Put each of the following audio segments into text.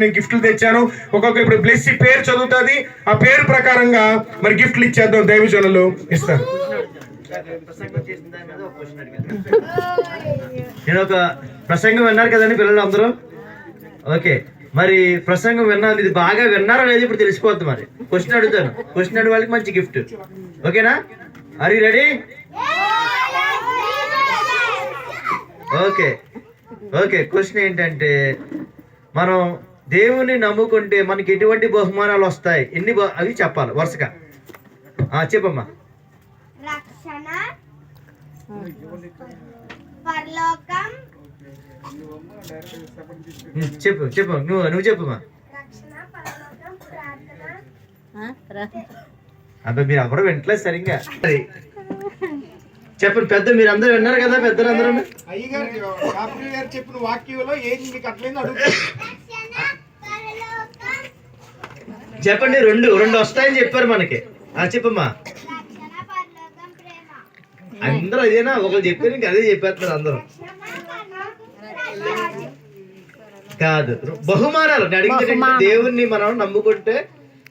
నేను గిఫ్ట్లు తెచ్చాను. ఒక్కొక్క ఇప్పుడు బ్లెస్సీ పేరు చదువుతుంది, ఆ పేరు ప్రకారంగా మరి గిఫ్ట్లు ఇచ్చేద్దాం. దైవజనులు ఇస్తారు. నేను ఒక ప్రసంగం విన్నారు కదండి పిల్లలు అందరూ. ఓకే, మరి ప్రసంగం విన్నారు, ఇది బాగా విన్నారో లేదు ఇప్పుడు తెలిసిపోద్ది. మరి క్వశ్చన్ అడుగుతాను, క్వశ్చన్ అడిగే వాళ్ళకి మంచి గిఫ్ట్. ఓకేనా? Are you ready? Okay okay question ఏంటంటే, మనం దేవుని నమ్ముకుంటే మనకి ఎటువంటి బహుమానాలు వస్తాయి, అవి చెప్పాలి వరుసగా. చెప్పమ్మా. రక్షణ, పరలోకం. చెప్పు చెప్పు, నువ్వు చెప్పమ్మా. అబ్బాయి మీరు ఎవరు వింటలేదు సరిగ్గా. చెప్పండి పెద్ద, మీరు అందరూ విన్నారు కదా పెద్దలందరూ. చెప్పిన వాక్యంలో ఏం చెప్పండి. రెండు వస్తాయని చెప్పారు మనకి. చెప్పమ్మా. అందరూ అదేనా? ఒకరు చెప్పారు, ఇంకా అదే చెప్పేస్తున్నారు అందరూ. కాదు, బహుమానాలు అడిగితే దేవుణ్ణి మనం నమ్ముకుంటే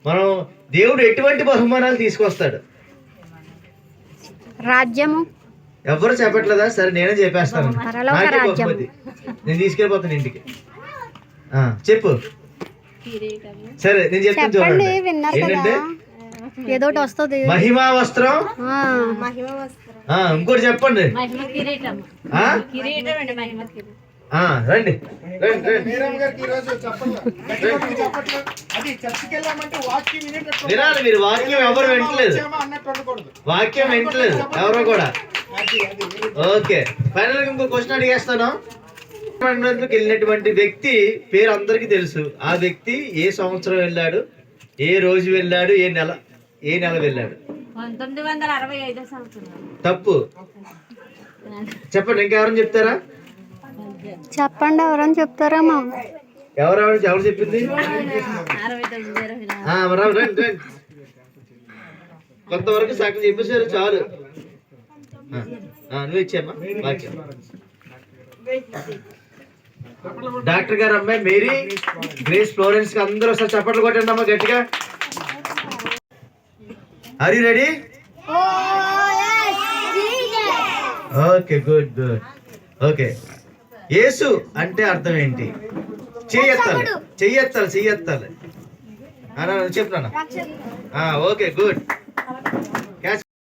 మనం దేవుడు ఎటువంటి బహుమానాలు తీసుకొస్తాడు? రాజ్యము. ఎవరు చెప్పట్లేదా? సరే నేనే చెప్పేస్తాను. నాకే బహుమతి, నేను తీసుకెళ్ళిపోతాను ఇంటికి. చెప్పు. సరే నేను చెప్తాను చూడండి. ఏంటంటే మహిమా వస్త్రం. ఇంకోటి చెప్పండి. రండి వినాలి మీరు. వాక్యం ఎవరు వింటలేదు, వాక్యం వింటలేదు ఎవరో కూడా. ఓకే, ఫైనల్ ఇంకో క్వశ్చన్ అడిగేస్తాను. వెళ్ళినటువంటి వ్యక్తి పేరు అందరికి తెలుసు. ఆ వ్యక్తి ఏ సంవత్సరం వెళ్ళాడు, ఏ రోజు వెళ్ళాడు, ఏ నెల వెళ్ళాడు? 1965 సంవత్సరం. తప్పు. చెప్పండి. ఇంకెవరైనా చెప్తారా? చెప్పండి, ఎవరని చెప్తారా? ఎవరు చెప్పింది? కొంతవరకు సగం చెప్పేసారు, చాలు. నువ్వు ఇచ్చామా వాక్యం. డాక్టర్ గారు అమ్మాయి మేరీ గ్రేస్ ఫ్లోరెన్స్ కి అందరూ ఒకసారి చప్పట్లు కొట్టండి అమ్మా గట్టిగా. Are you ready? Okay, good good. Okay, Yesu అంటే అర్థం ఏంటి? చెయ్యెత్తాలి చెయ్యెత్తాలి చెయ్యెత్తాలి. చెప్తున్నా. Okay, good.